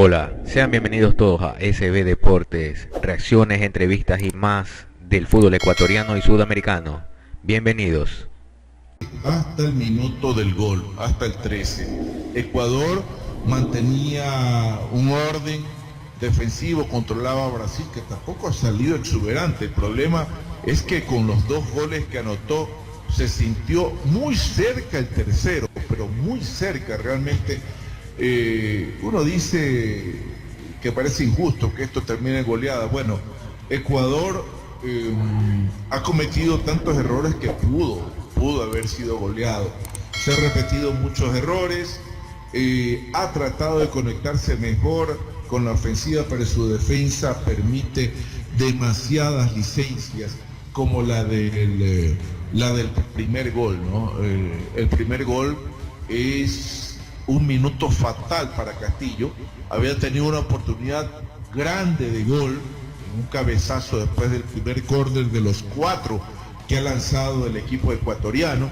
Hola, sean bienvenidos todos a SB Deportes, reacciones, entrevistas y más del fútbol ecuatoriano y sudamericano. Bienvenidos. Hasta el minuto del gol, hasta el 13. Ecuador mantenía un orden defensivo, controlaba a Brasil, que tampoco ha salido exuberante. El problema es que con los dos goles que anotó se sintió muy cerca el tercero, pero muy cerca realmente. Uno dice que parece injusto que esto termine en goleada. Bueno, Ecuador ha cometido tantos errores que pudo haber sido goleado. Se han repetido muchos errores, ha tratado de conectarse mejor con la ofensiva, pero su defensa permite demasiadas licencias, como la del primer gol, ¿no? El primer gol es un minuto fatal para Castillo. Había tenido una oportunidad grande de gol, un cabezazo después del primer córner de los 4 que ha lanzado el equipo ecuatoriano,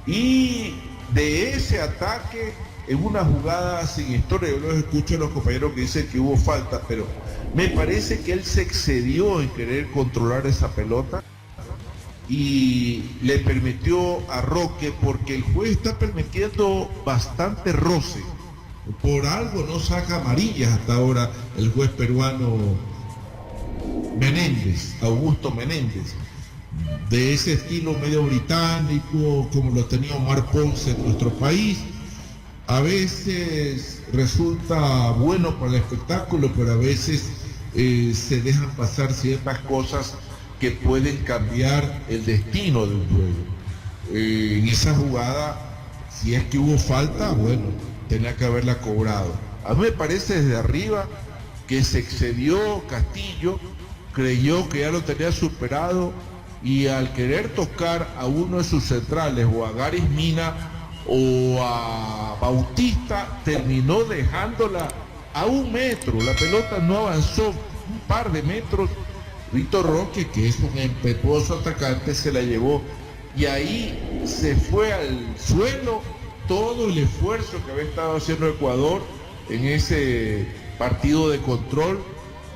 y de ese ataque en una jugada sin historia. Yo los escucho a los compañeros que dicen que hubo falta, pero me parece que él se excedió en querer controlar esa pelota y le permitió a Roque, porque el juez está permitiendo bastante roce. Por algo no saca amarillas hasta ahora el juez peruano Menéndez, Augusto Menéndez, de ese estilo medio británico como lo tenía Omar Ponce en nuestro país. A veces resulta bueno para el espectáculo, pero a veces se dejan pasar ciertas cosas que pueden cambiar el destino del juego. En esa jugada, si es que hubo falta, bueno, tenía que haberla cobrado. A mí me parece desde arriba que se excedió Castillo, creyó que ya lo tenía superado, y al querer tocar a uno de sus centrales, o a Garis Mina o a Bautista, terminó dejándola a 1 metro. La pelota no avanzó un par de metros. Víctor Roque, que es un impetuoso atacante, se la llevó, y ahí se fue al suelo todo el esfuerzo que había estado haciendo Ecuador en ese partido de control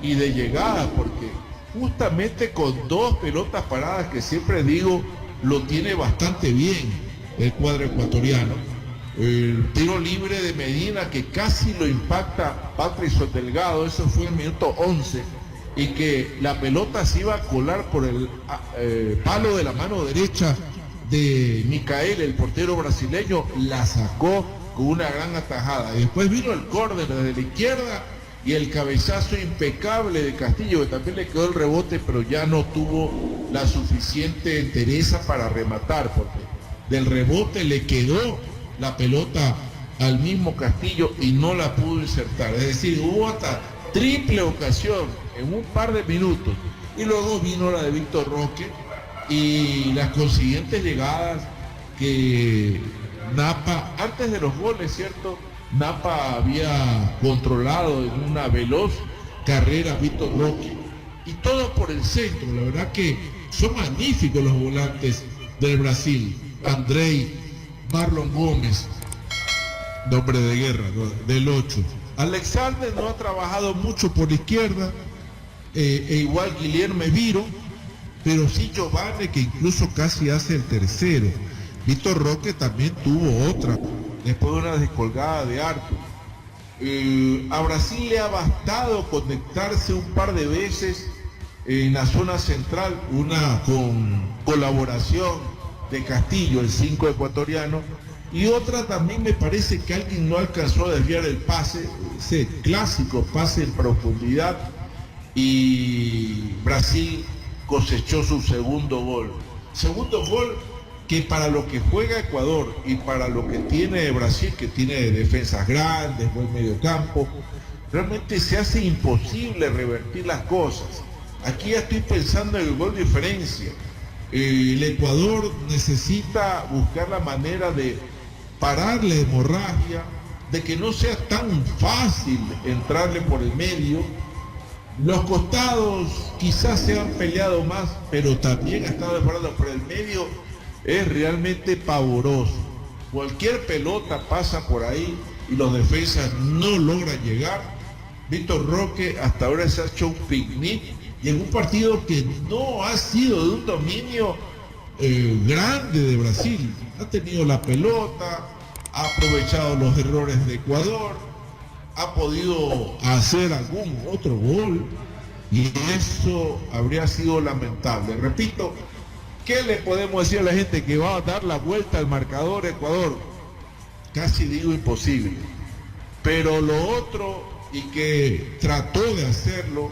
y de llegada, porque justamente con 2 pelotas paradas, que siempre digo lo tiene bastante bien el cuadro ecuatoriano. El tiro libre de Medina, que casi lo impacta Patricio Delgado, eso fue en el minuto 11, y que la pelota se iba a colar por el palo de la mano derecha de Micael, el portero brasileño, la sacó con una gran atajada. Y después vino el córner desde la izquierda y el cabezazo impecable de Castillo, que también le quedó el rebote, pero ya no tuvo la suficiente entereza para rematar, porque del rebote le quedó la pelota al mismo Castillo y no la pudo insertar. Es decir, hubo hasta triple ocasión en un par de minutos, y luego vino la de Víctor Roque y las consiguientes llegadas que Napa, antes de los goles, ¿cierto? Napa había controlado en una veloz carrera a Víctor Roque, y todo por el centro. La verdad que son magníficos los volantes del Brasil. Andrei, Marlon Gómez, nombre de guerra, ¿no? Del 8. Alexander no ha trabajado mucho por la izquierda, igual Guillermo Viro, pero sí Giovanni, que incluso casi hace el tercero. Víctor Roque también tuvo otra, después de una descolgada de Arthur. A Brasil le ha bastado conectarse un par de veces en la zona central, una con colaboración de Castillo, el 5 ecuatoriano, y otra también me parece que alguien no alcanzó a desviar el pase, ese clásico pase en profundidad, y Brasil cosechó su segundo gol. Segundo gol que, para lo que juega Ecuador y para lo que tiene Brasil, que tiene defensas grandes, buen mediocampo, realmente se hace imposible revertir las cosas. Aquí ya estoy pensando en el gol diferencia. El Ecuador necesita buscar la manera de parar la hemorragia, de que no sea tan fácil entrarle por el medio. Los costados quizás se han peleado más, pero también ha estado desbordando por el medio. Es realmente pavoroso. Cualquier pelota pasa por ahí y los defensas no logran llegar. Víctor Roque hasta ahora se ha hecho un picnic y en un partido que no ha sido de un dominio grande de Brasil. Ha tenido la pelota, ha aprovechado los errores de Ecuador, ha podido hacer algún otro gol y eso habría sido lamentable. Repito, ¿qué le podemos decir a la gente? Que va a dar la vuelta al marcador Ecuador. Casi digo imposible. Pero lo otro, y que trató de hacerlo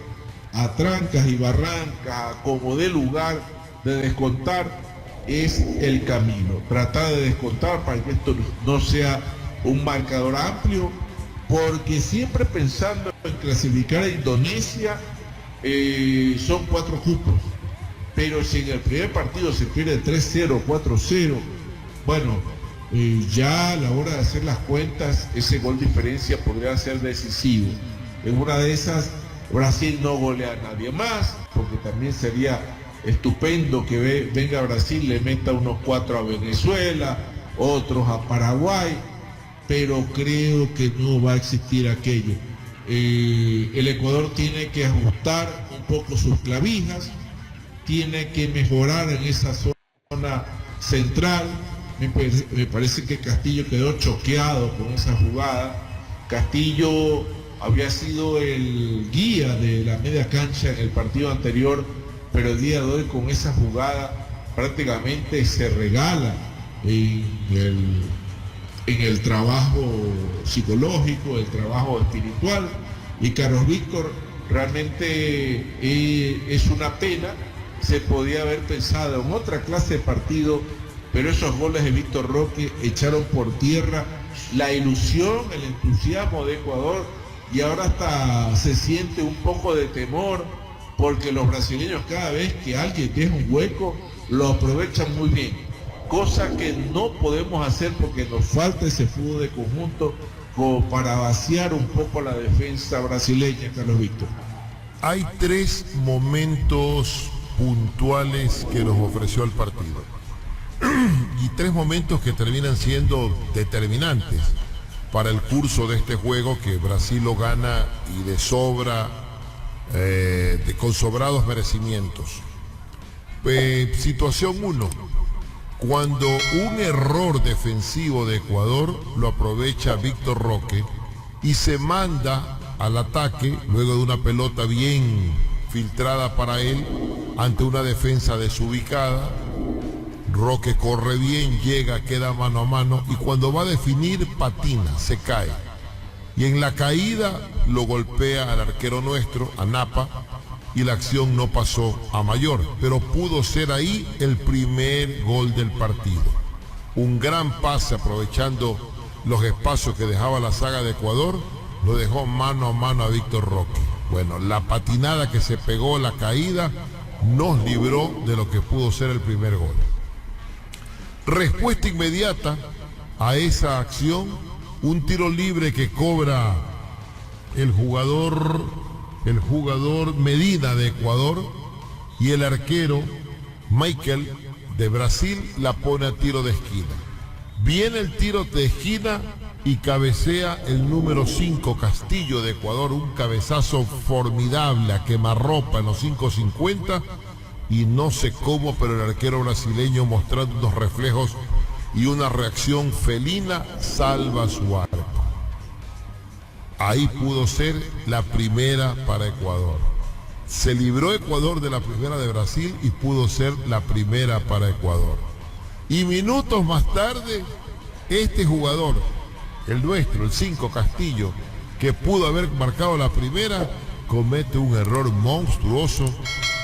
a trancas y barrancas, como dé lugar de descontar, es el camino. Tratar de descontar para que esto no sea un marcador amplio, porque siempre pensando en clasificar a Indonesia, son 4 cupos. Pero si en el primer partido se pierde 3-0, 4-0, bueno, ya a la hora de hacer las cuentas, ese gol diferencia podría ser decisivo. En una de esas, Brasil no golea a nadie más, porque también sería estupendo que venga Brasil, le meta unos 4 a Venezuela, otros a Paraguay, pero creo que no va a existir aquello. El Ecuador tiene que ajustar un poco sus clavijas, tiene que mejorar en esa zona central. Me parece que Castillo quedó choqueado con esa jugada. Castillo había sido el guía de la media cancha en el partido anterior, pero el día de hoy con esa jugada prácticamente se regala en el trabajo psicológico, el trabajo espiritual. Y Carlos Víctor realmente es una pena. Se podía haber pensado en otra clase de partido, pero esos goles de Víctor Roque echaron por tierra la ilusión, el entusiasmo de Ecuador, y ahora hasta se siente un poco de temor, porque los brasileños cada vez que alguien deja un hueco, lo aprovechan muy bien, cosa que no podemos hacer porque nos falta ese fútbol de conjunto como para vaciar un poco la defensa brasileña, Carlos Víctor. Hay 3 momentos puntuales que nos ofreció el partido y 3 momentos que terminan siendo determinantes para el curso de este juego, que Brasil lo gana y de sobra, con sobrados merecimientos. Situación 1, cuando un error defensivo de Ecuador lo aprovecha Víctor Roque y se manda al ataque luego de una pelota bien filtrada para él ante una defensa desubicada. Roque corre bien, llega, queda mano a mano y cuando va a definir patina, se cae. Y en la caída lo golpea al arquero nuestro, a Napa, y la acción no pasó a mayor, pero pudo ser ahí el primer gol del partido. Un gran pase aprovechando los espacios que dejaba la saga de Ecuador, lo dejó mano a mano a Víctor Roque. Bueno, la patinada que se pegó, la caída, nos libró de lo que pudo ser el primer gol. Respuesta inmediata a esa acción, un tiro libre que cobra el jugador Medina de Ecuador, y el arquero Michael de Brasil la pone a tiro de esquina. Viene el tiro de esquina y cabecea el número 5 Castillo de Ecuador, un cabezazo formidable a quemarropa en los 5.50, y no sé cómo, pero el arquero brasileño, mostrando unos reflejos y una reacción felina, salva su arco. Ahí pudo ser la primera para Ecuador. Se libró Ecuador de la primera de Brasil y pudo ser la primera para Ecuador. Y minutos más tarde, este jugador, el nuestro, el 5 Castillo, que pudo haber marcado la primera, comete un error monstruoso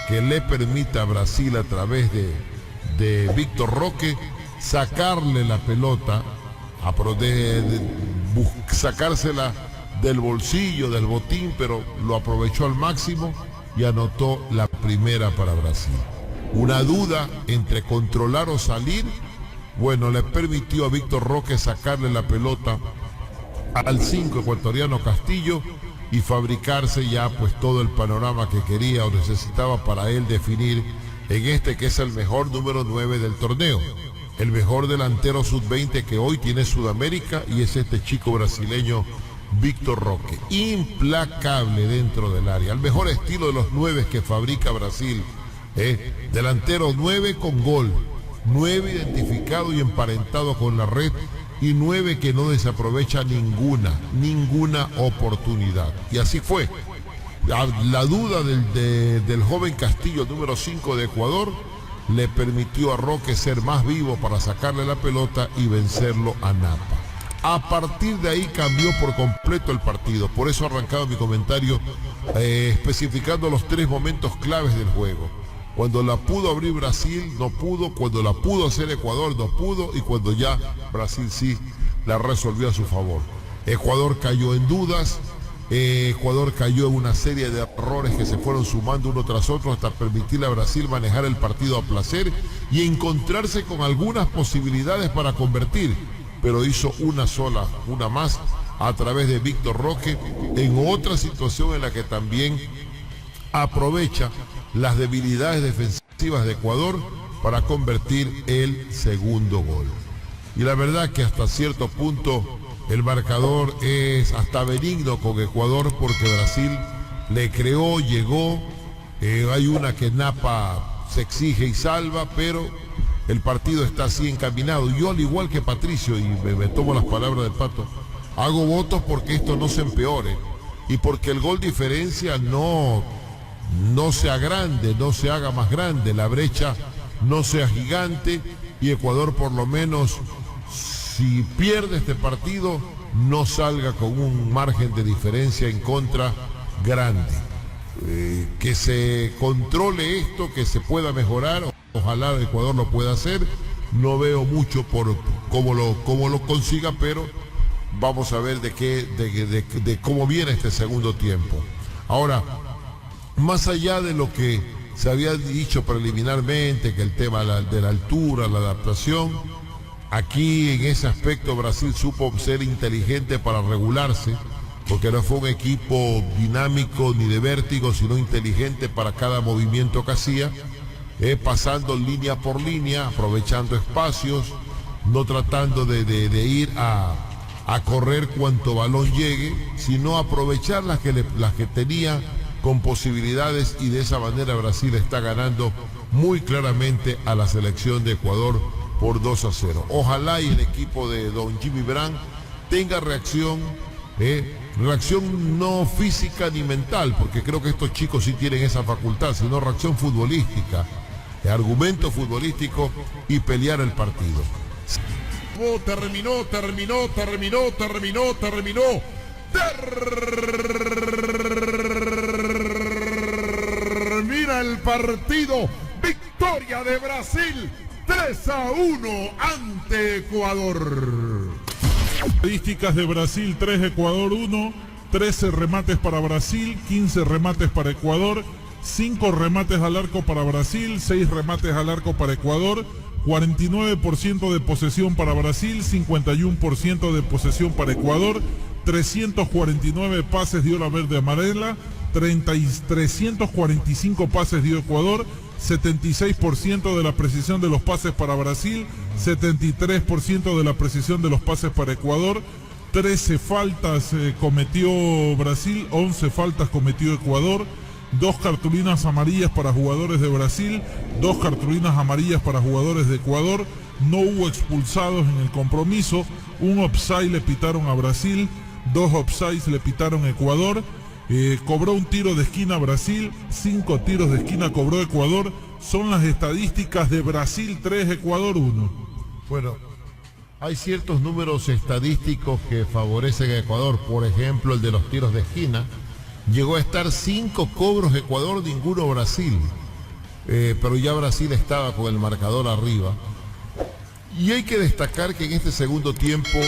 que le permite a Brasil, a través de Víctor Roque, sacarle la pelota, sacársela del bolsillo, del botín, pero lo aprovechó al máximo y anotó la primera para Brasil. Una duda entre controlar o salir, bueno, le permitió a Víctor Roque sacarle la pelota al 5 ecuatoriano Castillo y fabricarse ya pues todo el panorama que quería o necesitaba para él definir en este que es el mejor número 9 del torneo, el mejor delantero sub-20 que hoy tiene Sudamérica, y es este chico brasileño Víctor Roque, implacable dentro del área, al mejor estilo de los 9 que fabrica Brasil, delantero 9 con gol, 9 identificado y emparentado con la red, y 9 que no desaprovecha ninguna oportunidad. Y así fue. La duda del joven Castillo, número 5 de Ecuador, le permitió a Roque ser más vivo para sacarle la pelota y vencerlo a Napa. A partir de ahí cambió por completo el partido. Por eso he arrancado mi comentario especificando los 3 momentos claves del juego. Cuando la pudo abrir Brasil, no pudo. Cuando la pudo hacer Ecuador, no pudo. Y cuando ya Brasil sí la resolvió a su favor. Ecuador cayó en dudas. Ecuador cayó en una serie de errores que se fueron sumando uno tras otro hasta permitirle a Brasil manejar el partido a placer y encontrarse con algunas posibilidades para convertir. Pero hizo una más, a través de Víctor Roque, en otra situación en la que también aprovecha las debilidades defensivas de Ecuador para convertir el segundo gol. Y la verdad que hasta cierto punto el marcador es hasta benigno con Ecuador, porque Brasil le creó, llegó, hay una que Napa se exige y salva, pero el partido está así encaminado. Yo, al igual que Patricio, y me tomo las palabras del Pato, hago votos porque esto no se empeore y porque el gol diferencia no se agrande, no se haga más grande, la brecha no sea gigante, y Ecuador, por lo menos, si pierde este partido, no salga con un margen de diferencia en contra grande. Que se controle esto, que se pueda mejorar. Ojalá Ecuador lo pueda hacer. No veo mucho por cómo lo consiga, pero vamos a ver de cómo viene este segundo tiempo. Ahora, más allá de lo que se había dicho preliminarmente, que el tema de la altura, la adaptación, aquí en ese aspecto Brasil supo ser inteligente para regularse, porque no fue un equipo dinámico ni de vértigo, sino inteligente para cada movimiento que hacía, pasando línea por línea, aprovechando espacios, no tratando de ir a correr cuanto balón llegue, sino aprovechar las que tenía con posibilidades, y de esa manera Brasil está ganando muy claramente a la selección de Ecuador por 2-0. Ojalá y el equipo de don Jimmy Brand tenga reacción no física ni mental, porque creo que estos chicos sí tienen esa facultad, sino reacción futbolística, argumento futbolístico y pelear el partido. Termina el partido. Victoria de Brasil 3-1 ante Ecuador. Estadísticas de Brasil: 3, Ecuador 1, 13 remates para Brasil, 15 remates para Ecuador, 5 remates al arco para Brasil, 6 remates al arco para Ecuador, 49% de posesión para Brasil, 51% de posesión para Ecuador, 349 pases dio la verde amarela, 345 pases dio Ecuador, 76% de la precisión de los pases para Brasil, 73% de la precisión de los pases para Ecuador, 13 faltas cometió Brasil, 11 faltas cometió Ecuador, 2 cartulinas amarillas para jugadores de Brasil, 2 cartulinas amarillas para jugadores de Ecuador, no hubo expulsados en el compromiso, un offside le pitaron a Brasil, 2 offsides le pitaron a Ecuador. Cobró un tiro de esquina Brasil, 5 tiros de esquina cobró Ecuador. Son las estadísticas de Brasil 3, Ecuador 1. Bueno, hay ciertos números estadísticos que favorecen a Ecuador. Por ejemplo, el de los tiros de esquina. Llegó a estar 5 cobros Ecuador, ninguno Brasil. Pero ya Brasil estaba con el marcador arriba. Y hay que destacar que en este segundo tiempo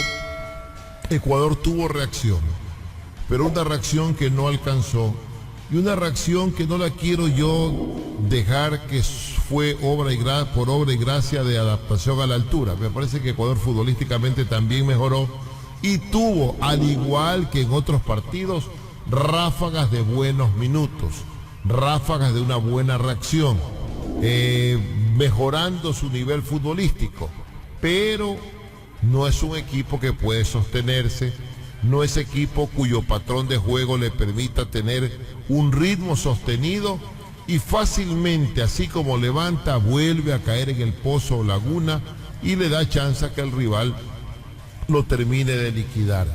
Ecuador tuvo reacción, pero una reacción que no alcanzó, y una reacción que no la quiero yo dejar que fue por obra y gracia de adaptación a la altura. Me parece que Ecuador futbolísticamente también mejoró y tuvo, al igual que en otros partidos, ráfagas de buenos minutos, ráfagas de una buena reacción, mejorando su nivel futbolístico, pero no es un equipo que puede sostenerse no es equipo cuyo patrón de juego le permita tener un ritmo sostenido y fácilmente, así como levanta, vuelve a caer en el pozo o laguna y le da chance a que el rival lo termine de liquidar.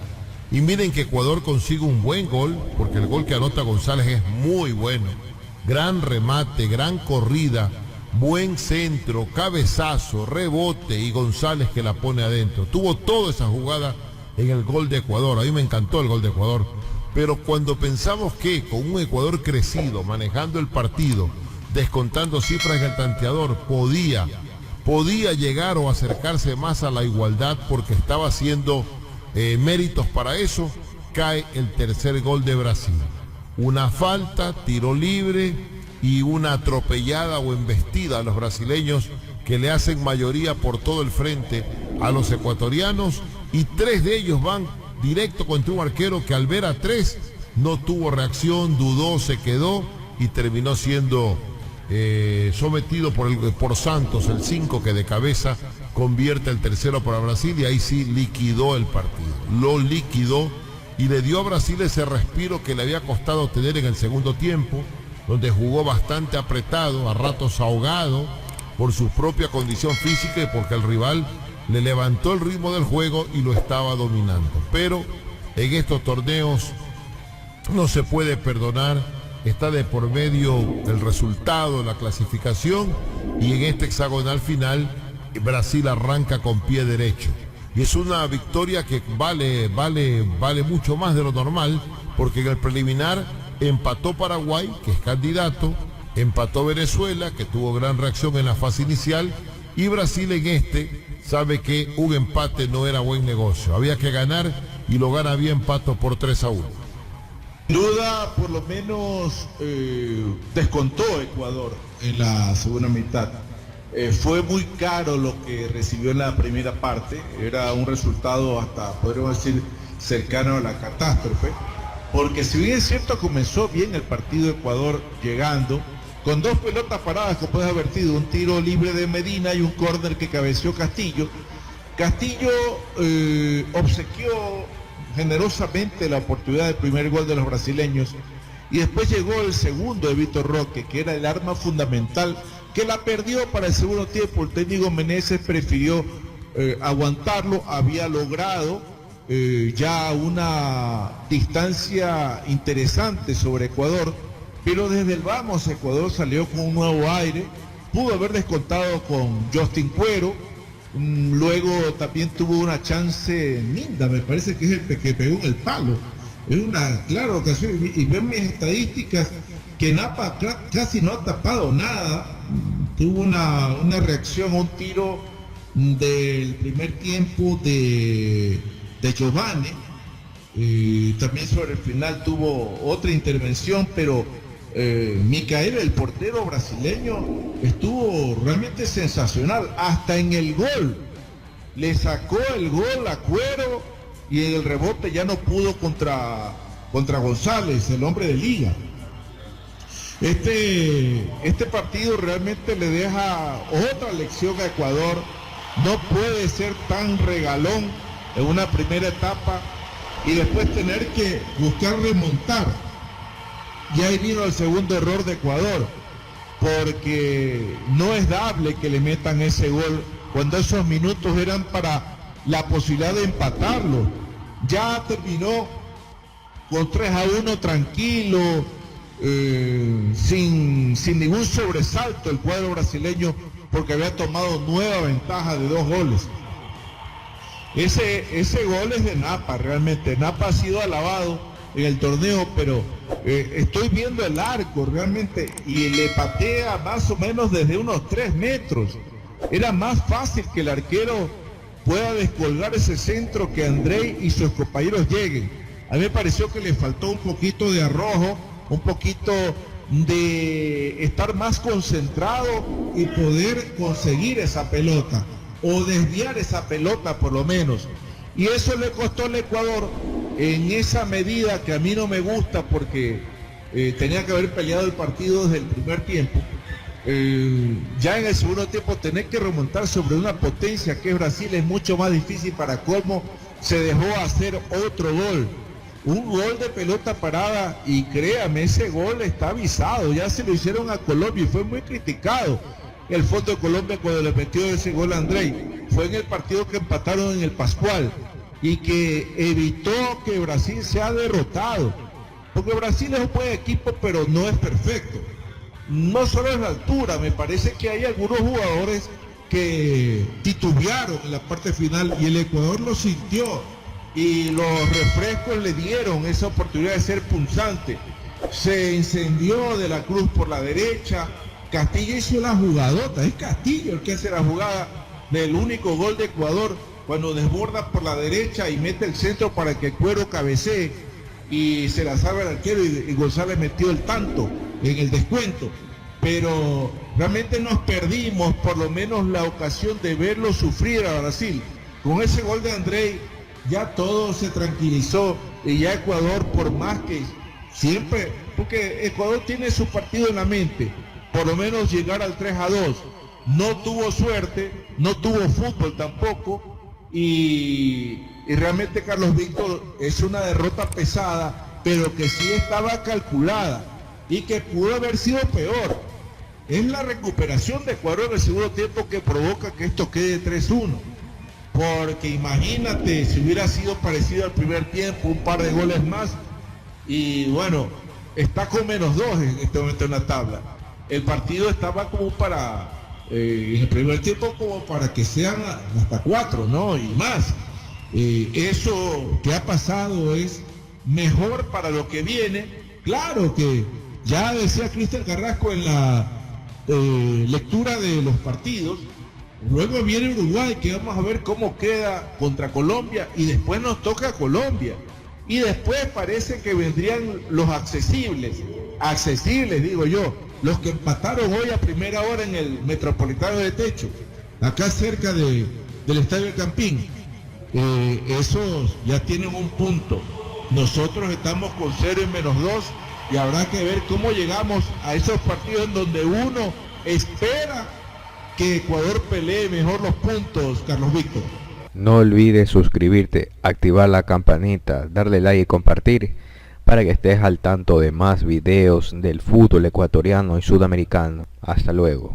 Y miren que Ecuador consigue un buen gol, porque el gol que anota González es muy bueno. Gran remate, gran corrida, buen centro, cabezazo, rebote y González que la pone adentro. Tuvo toda esa jugada en el gol de Ecuador. A mí me encantó el gol de Ecuador. Pero cuando pensamos que con un Ecuador crecido, manejando el partido, descontando cifras en el tanteador, podía llegar o acercarse más a la igualdad porque estaba haciendo méritos para eso, cae el tercer gol de Brasil. Una falta, tiro libre y una atropellada o embestida a los brasileños que le hacen mayoría por todo el frente a los ecuatorianos, y 3 de ellos van directo contra un arquero que al ver a 3 no tuvo reacción, dudó, se quedó y terminó siendo sometido por Santos, el 5, que de cabeza convierte el tercero para Brasil, y ahí sí liquidó el partido, lo liquidó y le dio a Brasil ese respiro que le había costado tener en el segundo tiempo, donde jugó bastante apretado, a ratos ahogado por su propia condición física y porque el rival le levantó el ritmo del juego y lo estaba dominando. Pero en estos torneos no se puede perdonar, está de por medio el resultado, la clasificación, y en este hexagonal final Brasil arranca con pie derecho. Y es una victoria que vale mucho más de lo normal, porque en el preliminar empató Paraguay, que es candidato, empató Venezuela, que tuvo gran reacción en la fase inicial, y Brasil en este sabe que un empate no era buen negocio, había que ganar y lo gana bien Pato por 3-1. Sin duda, por lo menos descontó Ecuador en la segunda mitad. Fue muy caro lo que recibió en la primera parte, era un resultado hasta, podríamos decir, cercano a la catástrofe, porque si bien es cierto comenzó bien el partido Ecuador llegando, con 2 pelotas paradas, como puedes advertido, un tiro libre de Medina y un córner que cabeceó Castillo. Castillo obsequió generosamente la oportunidad del primer gol de los brasileños, y después llegó el segundo de Vitor Roque, que era el arma fundamental, que la perdió para el segundo tiempo. El técnico Meneses prefirió aguantarlo, había logrado ya una distancia interesante sobre Ecuador, pero desde el vamos Ecuador salió con un nuevo aire, pudo haber descontado con Justin Cuero, luego también tuvo una chance Minda, me parece que es el que pegó en el palo, es una clara ocasión, y ven mis estadísticas, que Napa casi no ha tapado nada, tuvo una reacción a un tiro del primer tiempo de Giovanni, también sobre el final tuvo otra intervención, pero Micael, el portero brasileño, estuvo realmente sensacional, hasta en el gol, le sacó el gol a Cuero, y en el rebote ya no pudo contra González, el hombre de liga. Este partido realmente le deja otra lección a Ecuador. No puede ser tan regalón en una primera etapa y después tener que buscar remontar. Y ahí vino el segundo error de Ecuador, porque no es dable que le metan ese gol cuando esos minutos eran para la posibilidad de empatarlo. Ya terminó con 3-1 tranquilo, sin ningún sobresalto el cuadro brasileño, porque había tomado nueva ventaja de 2 goles. Ese gol es de Napa, realmente. Napa ha sido alabado en el torneo, pero estoy viendo el arco realmente y le patea más o menos desde unos 3 metros. Era más fácil que el arquero pueda descolgar ese centro, que Andrei y sus compañeros lleguen. A mí me pareció que le faltó un poquito de arrojo, un poquito de estar más concentrado y poder conseguir esa pelota o desviar esa pelota por lo menos, y eso le costó al Ecuador en esa medida que a mí no me gusta, porque tenía que haber peleado el partido desde el primer tiempo. Ya en el segundo tiempo tener que remontar sobre una potencia que es Brasil es mucho más difícil, para colmo se dejó hacer otro gol. Un gol de pelota parada, y créame, ese gol está avisado, ya se lo hicieron a Colombia y fue muy criticado el Fondo de Colombia cuando le metió ese gol a Andrei. Fue en el partido que empataron en el Pascual y que evitó que Brasil sea derrotado, porque Brasil es un buen equipo pero no es perfecto, no solo es la altura. Me parece que hay algunos jugadores que titubearon en la parte final y el Ecuador lo sintió y los refrescos le dieron esa oportunidad de ser punzante. Se incendió De la Cruz por la derecha, Castillo hizo la jugadota, es Castillo el que hace la jugada del único gol de Ecuador, cuando desborda por la derecha y mete el centro para que Cuero cabecee y se la salva el arquero, y González metió el tanto en el descuento. Pero realmente nos perdimos por lo menos la ocasión de verlo sufrir a Brasil. Con ese gol de Andrei ya todo se tranquilizó y ya Ecuador, por más que siempre, porque Ecuador tiene su partido en la mente, por lo menos llegar al 3-2, no tuvo suerte, no tuvo fútbol tampoco, y realmente, Carlos Víctor, es una derrota pesada, pero que sí estaba calculada y que pudo haber sido peor. Es la recuperación de Ecuador en el segundo tiempo que provoca que esto quede 3-1. Porque imagínate si hubiera sido parecido al primer tiempo, un par de goles más, y bueno, está con -2 en este momento en la tabla. El partido estaba como para, en el primer tiempo, como para que sean hasta 4, ¿no? Y más. Eso que ha pasado es mejor para lo que viene. Claro que ya decía Cristian Carrasco en la lectura de los partidos, luego viene Uruguay, que vamos a ver cómo queda contra Colombia, y después nos toca Colombia, y después parece que vendrían los accesibles digo yo, los que empataron hoy a primera hora en el Metropolitano de Techo, acá cerca del Estadio del Campín. Esos ya tienen un punto, nosotros estamos con 0 y -2, y habrá que ver cómo llegamos a esos partidos en donde uno espera que Ecuador pelee mejor los puntos, Carlos Víctor. No olvides suscribirte, activar la campanita, darle like y compartir para que estés al tanto de más videos del fútbol ecuatoriano y sudamericano. Hasta luego.